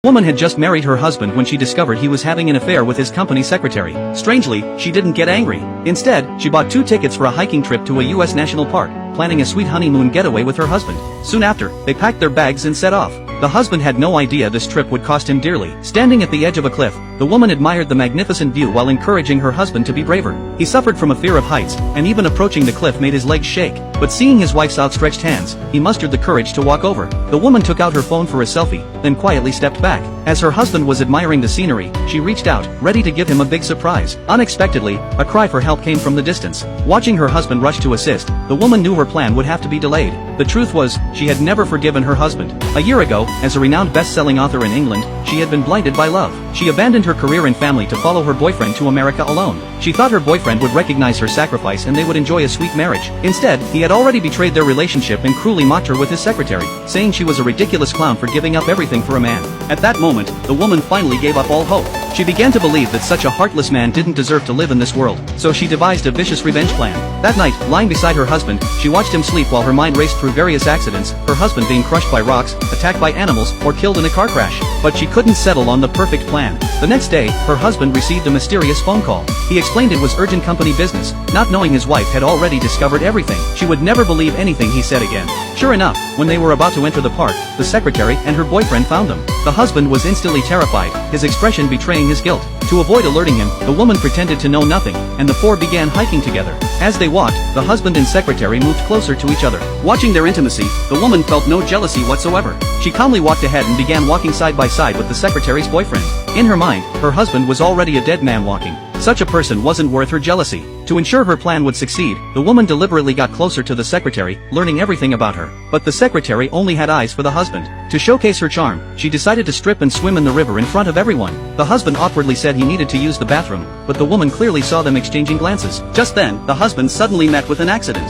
The woman had just married her husband when she discovered he was having an affair with his company secretary. Strangely, she didn't get angry. Instead, she bought 2 tickets for a hiking trip to a U.S. national park, planning a sweet honeymoon getaway with her husband. Soon after, they packed their bags and set off. The husband had no idea this trip would cost him dearly. Standing at the edge of a cliff, the woman admired the magnificent view while encouraging her husband to be braver. He suffered from a fear of heights, and even approaching the cliff made his legs shake. But seeing his wife's outstretched hands, he mustered the courage to walk over. The woman took out her phone for a selfie, then quietly stepped back. As her husband was admiring the scenery, she reached out, ready to give him a big surprise. Unexpectedly, a cry for help came from the distance. Watching her husband rush to assist, the woman knew her plan would have to be delayed. The truth was, she had never forgiven her husband. A year ago, as a renowned best-selling author in England, she had been blinded by love. She abandoned her career and family to follow her boyfriend to America alone. She thought her boyfriend would recognize her sacrifice and they would enjoy a sweet marriage. Instead, he had already betrayed their relationship and cruelly mocked her with his secretary, saying she was a ridiculous clown for giving up everything for a man. At that moment, the woman finally gave up all hope. She began to believe that such a heartless man didn't deserve to live in this world, so she devised a vicious revenge plan. That night, lying beside her husband, she watched him sleep while her mind raced through various accidents, her husband being crushed by rocks, attacked by animals, or killed in a car crash. But she couldn't settle on the perfect plan. The next day, her husband received a mysterious phone call. He explained it was urgent company business, not knowing his wife had already discovered everything. She would never believe anything he said again. Sure enough, when they were about to enter the park, the secretary and her boyfriend found them. The husband was instantly terrified, his expression betraying his guilt. To avoid alerting him, the woman pretended to know nothing, and the four began hiking together. As they walked, the husband and secretary moved closer to each other. Watching their intimacy, the woman felt no jealousy whatsoever. She calmly walked ahead and began walking side by side with the secretary's boyfriend. In her mind, her husband was already a dead man walking. Such a person wasn't worth her jealousy. To ensure her plan would succeed, the woman deliberately got closer to the secretary, learning everything about her. But the secretary only had eyes for the husband. To showcase her charm, she decided to strip and swim in the river in front of everyone. The husband awkwardly said he needed to use the bathroom, but the woman clearly saw them exchanging glances. Just then, the husband suddenly met with an accident.